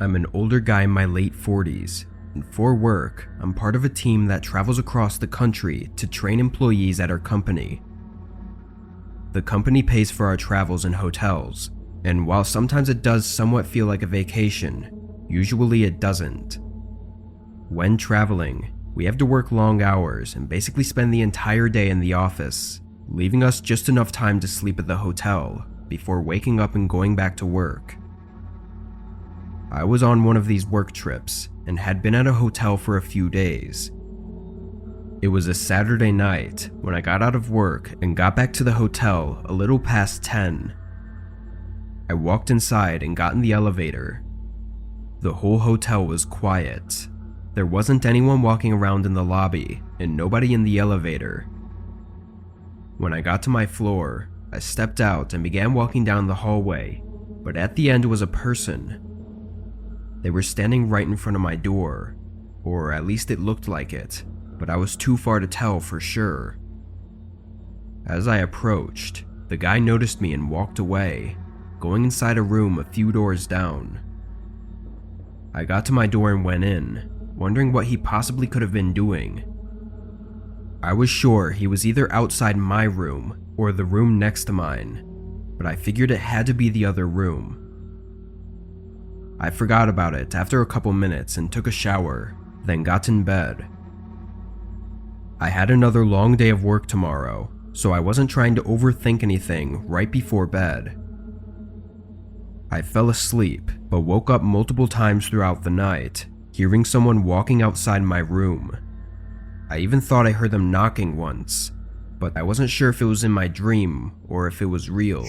I'm an older guy in my late 40s, and for work, I'm part of a team that travels across the country to train employees at our company. The company pays for our travels and hotels, and while sometimes it does somewhat feel like a vacation, usually it doesn't. When traveling, we have to work long hours and basically spend the entire day in the office, leaving us just enough time to sleep at the hotel before waking up and going back to work. I was on one of these work trips and had been at a hotel for a few days. It was a Saturday night when I got out of work and got back to the hotel a little past 10. I walked inside and got in the elevator. The whole hotel was quiet. There wasn't anyone walking around in the lobby and nobody in the elevator. When I got to my floor, I stepped out and began walking down the hallway, but at the end was a person. They were standing right in front of my door, or at least it looked like it, but I was too far to tell for sure. As I approached, the guy noticed me and walked away, going inside a room a few doors down. I got to my door and went in, wondering what he possibly could have been doing. I was sure he was either outside my room or the room next to mine, but I figured it had to be the other room. I forgot about it after a couple minutes and took a shower, then got in bed. I had another long day of work tomorrow, so I wasn't trying to overthink anything right before bed. I fell asleep, but woke up multiple times throughout the night, hearing someone walking outside my room. I even thought I heard them knocking once, but I wasn't sure if it was in my dream or if it was real.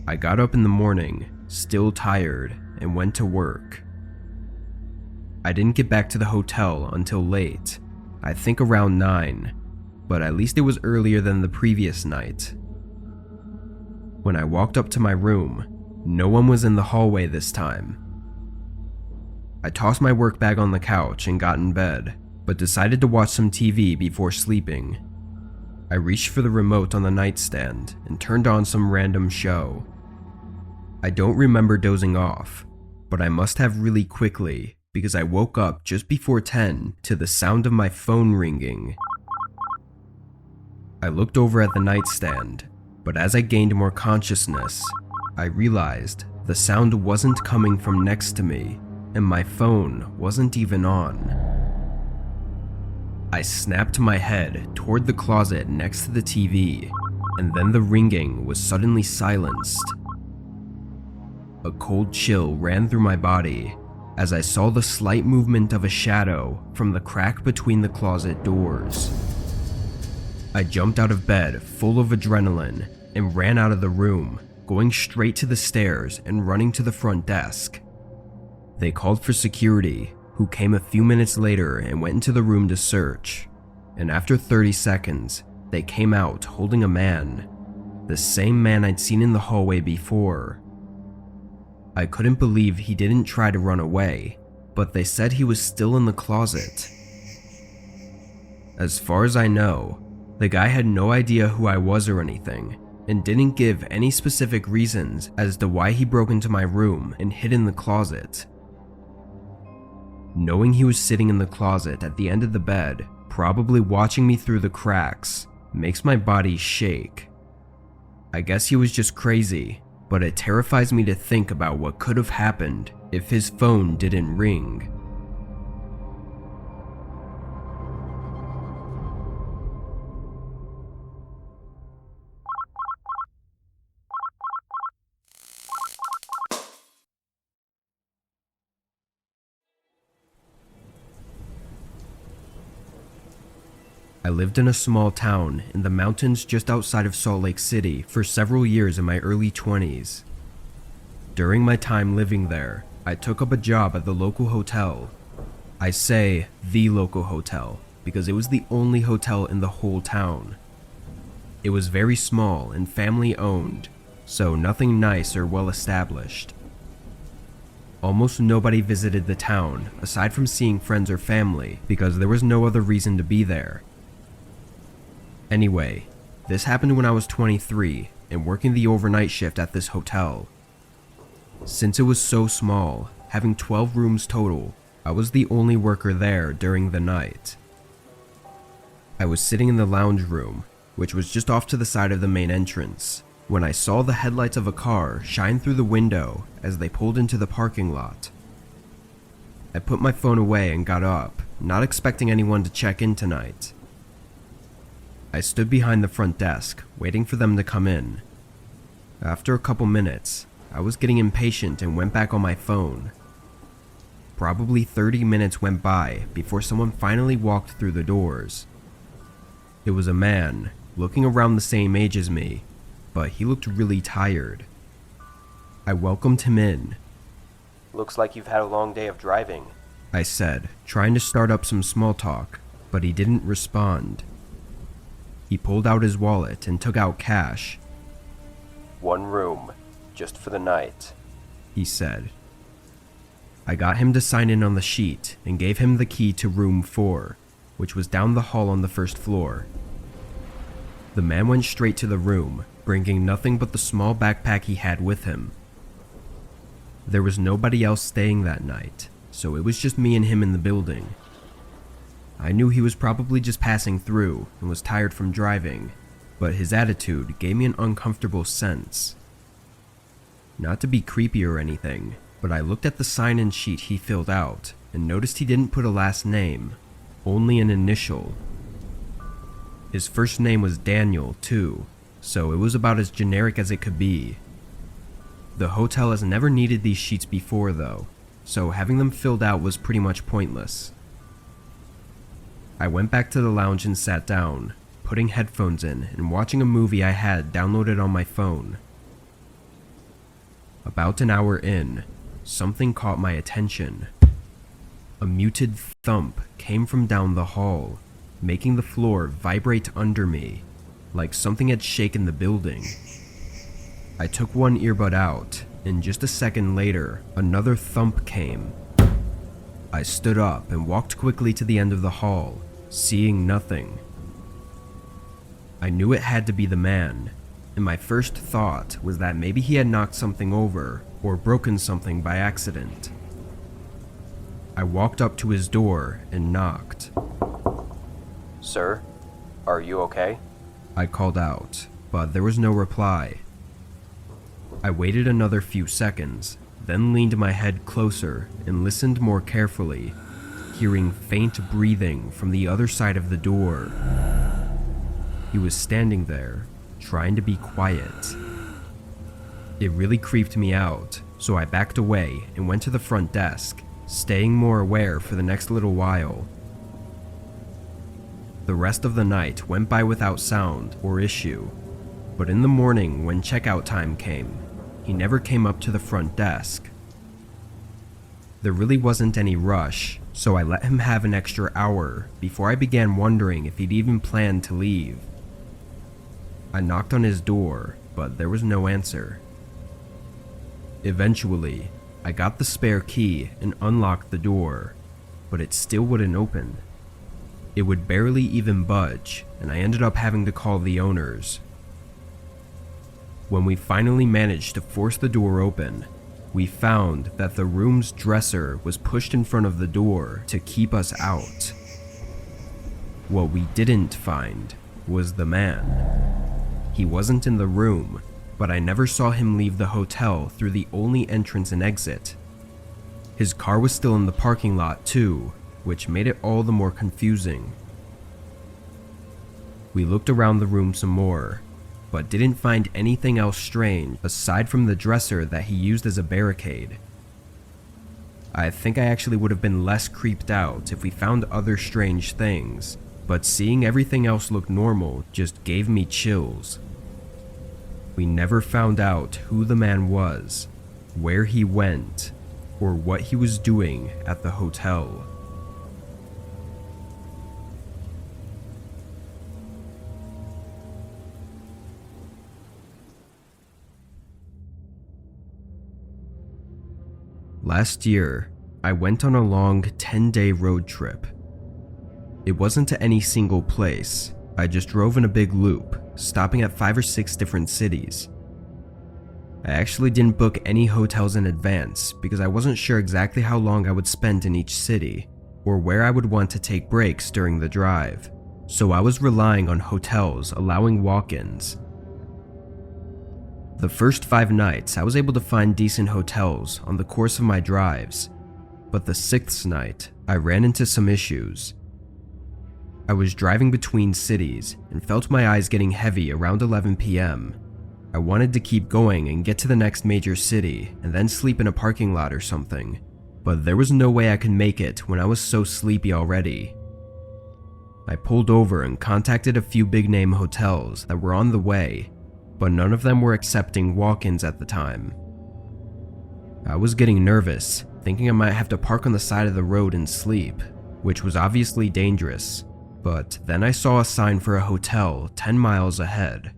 I got up in the morning, still tired, and went to work. I didn't get back to the hotel until late, I think around 9, but at least it was earlier than the previous night. When I walked up to my room, no one was in the hallway this time. I tossed my work bag on the couch and got in bed, but decided to watch some TV before sleeping. I reached for the remote on the nightstand and turned on some random show. I don't remember dozing off, but I must have really quickly because I woke up just before 10 to the sound of my phone ringing. I looked over at the nightstand, but as I gained more consciousness, I realized the sound wasn't coming from next to me, and my phone wasn't even on. I snapped my head toward the closet next to the TV, and then the ringing was suddenly silenced. A cold chill ran through my body as I saw the slight movement of a shadow from the crack between the closet doors. I jumped out of bed full of adrenaline and ran out of the room, going straight to the stairs and running to the front desk. They called for security, who came a few minutes later and went into the room to search, and after 30 seconds, they came out holding a man, the same man I'd seen in the hallway before. I couldn't believe he didn't try to run away, but they said he was still in the closet. As far as I know, the guy had no idea who I was or anything, and didn't give any specific reasons as to why he broke into my room and hid in the closet. Knowing he was sitting in the closet at the end of the bed, probably watching me through the cracks, makes my body shake. I guess he was just crazy, but it terrifies me to think about what could have happened if his phone didn't ring. I lived in a small town in the mountains just outside of Salt Lake City for several years in my early 20s. During my time living there, I took up a job at the local hotel. I say the local hotel because it was the only hotel in the whole town. It was very small and family owned, so nothing nice or well established. Almost nobody visited the town aside from seeing friends or family because there was no other reason to be there. Anyway, this happened when I was 23 and working the overnight shift at this hotel. Since it was so small, having 12 rooms total, I was the only worker there during the night. I was sitting in the lounge room, which was just off to the side of the main entrance, when I saw the headlights of a car shine through the window as they pulled into the parking lot. I put my phone away and got up, not expecting anyone to check in tonight. I stood behind the front desk, waiting for them to come in. After a couple minutes, I was getting impatient and went back on my phone. Probably 30 minutes went by before someone finally walked through the doors. It was a man, looking around the same age as me, but he looked really tired. I welcomed him in. "Looks like you've had a long day of driving," I said, trying to start up some small talk, but he didn't respond. He pulled out his wallet and took out cash. "1 room, just for the night," he said. I got him to sign in on the sheet and gave him the key to room 4, which was down the hall on the first floor. The man went straight to the room, bringing nothing but the small backpack he had with him. There was nobody else staying that night, so it was just me and him in the building. I knew he was probably just passing through and was tired from driving, but his attitude gave me an uncomfortable sense. Not to be creepy or anything, but I looked at the sign-in sheet he filled out and noticed he didn't put a last name, only an initial. His first name was Daniel, too, so it was about as generic as it could be. The hotel has never needed these sheets before though, so having them filled out was pretty much pointless. I went back to the lounge and sat down, putting headphones in and watching a movie I had downloaded on my phone. About an hour in, something caught my attention. A muted thump came from down the hall, making the floor vibrate under me, like something had shaken the building. I took one earbud out, and just a second later, another thump came. I stood up and walked quickly to the end of the hall, seeing nothing. I knew it had to be the man, and my first thought was that maybe he had knocked something over or broken something by accident. I walked up to his door and knocked. "Sir, are you okay?" I called out, but there was no reply. I waited another few seconds, then leaned my head closer and listened more carefully, hearing faint breathing from the other side of the door. He was standing there, trying to be quiet. It really creeped me out, so I backed away and went to the front desk, staying more aware for the next little while. The rest of the night went by without sound or issue, but in the morning when checkout time came, he never came up to the front desk. There really wasn't any rush, so I let him have an extra hour before I began wondering if he'd even planned to leave. I knocked on his door, but there was no answer. Eventually, I got the spare key and unlocked the door, but it still wouldn't open. It would barely even budge, and I ended up having to call the owners. When we finally managed to force the door open, we found that the room's dresser was pushed in front of the door to keep us out. What we didn't find was the man. He wasn't in the room, but I never saw him leave the hotel through the only entrance and exit. His car was still in the parking lot too, which made it all the more confusing. We looked around the room some more, but didn't find anything else strange aside from the dresser that he used as a barricade. I think I actually would have been less creeped out if we found other strange things, but seeing everything else look normal just gave me chills. We never found out who the man was, where he went, or what he was doing at the hotel. Last year, I went on a long 10-day road trip. It wasn't to any single place. I just drove in a big loop, stopping at 5 or 6 different cities. I actually didn't book any hotels in advance because I wasn't sure exactly how long I would spend in each city or where I would want to take breaks during the drive, so I was relying on hotels allowing walk-ins. The first 5 nights I was able to find decent hotels on the course of my drives, but the 6th night I ran into some issues. I was driving between cities and felt my eyes getting heavy around 11 p.m. I wanted to keep going and get to the next major city and then sleep in a parking lot or something, but there was no way I could make it when I was so sleepy already. I pulled over and contacted a few big-name hotels that were on the way, but none of them were accepting walk-ins at the time. I was getting nervous, thinking I might have to park on the side of the road and sleep, which was obviously dangerous, but then I saw a sign for a hotel 10 miles ahead.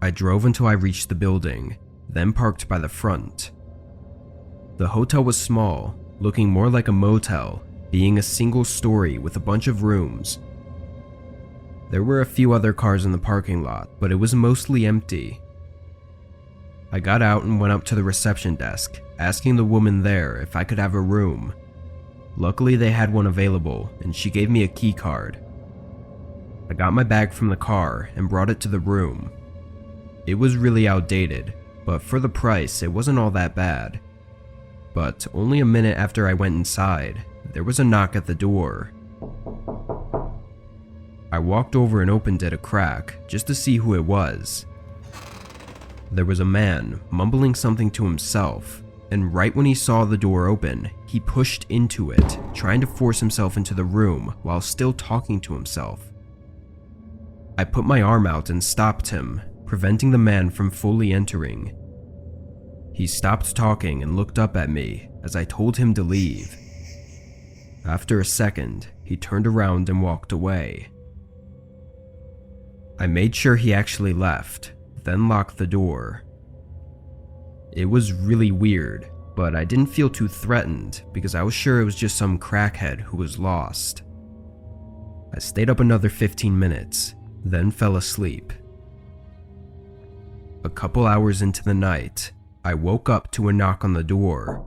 I drove until I reached the building, then parked by the front. The hotel was small, looking more like a motel, being a single story with a bunch of rooms. There were a few other cars in the parking lot, but it was mostly empty. I got out and went up to the reception desk, asking the woman there if I could have a room. Luckily they had one available, and she gave me a key card. I got my bag from the car and brought it to the room. It was really outdated, but for the price it wasn't all that bad. But only a minute after I went inside, there was a knock at the door. I walked over and opened it a crack just to see who it was. There was a man mumbling something to himself, and right when he saw the door open, he pushed into it, trying to force himself into the room while still talking to himself. I put my arm out and stopped him, preventing the man from fully entering. He stopped talking and looked up at me as I told him to leave. After a second, he turned around and walked away. I made sure he actually left, then locked the door. It was really weird, but I didn't feel too threatened because I was sure it was just some crackhead who was lost. I stayed up another 15 minutes, then fell asleep. A couple hours into the night, I woke up to a knock on the door.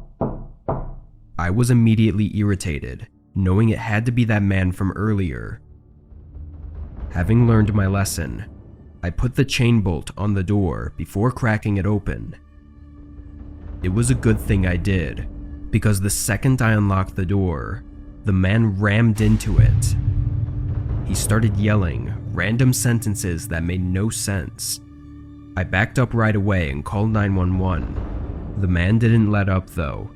I was immediately irritated, knowing it had to be that man from earlier. Having learned my lesson, I put the chain bolt on the door before cracking it open. It was a good thing I did, because the second I unlocked the door, the man rammed into it. He started yelling random sentences that made no sense. I backed up right away and called 911. The man didn't let up though.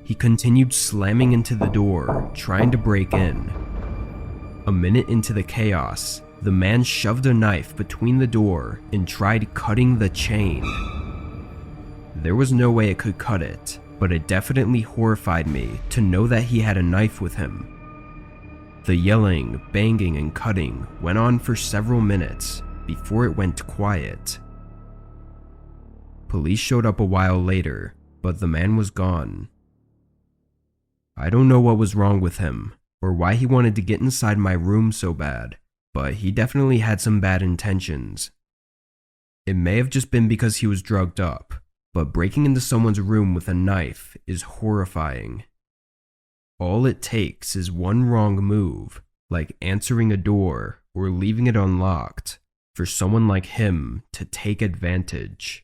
He continued slamming into the door, trying to break in. A minute into the chaos, the man shoved a knife between the door and tried cutting the chain. There was no way it could cut it, but it definitely horrified me to know that he had a knife with him. The yelling, banging, and cutting went on for several minutes before it went quiet. Police showed up a while later, but the man was gone. I don't know what was wrong with him, or why he wanted to get inside my room so bad, but he definitely had some bad intentions. It may have just been because he was drugged up, but breaking into someone's room with a knife is horrifying. All it takes is one wrong move, like answering a door or leaving it unlocked, for someone like him to take advantage.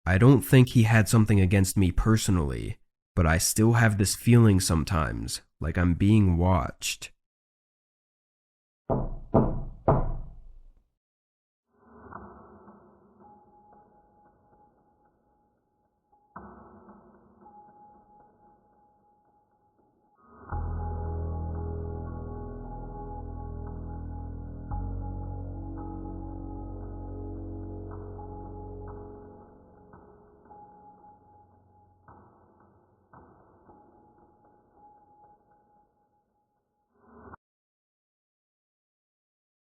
I don't think he had something against me personally, but I still have this feeling sometimes like I'm being watched.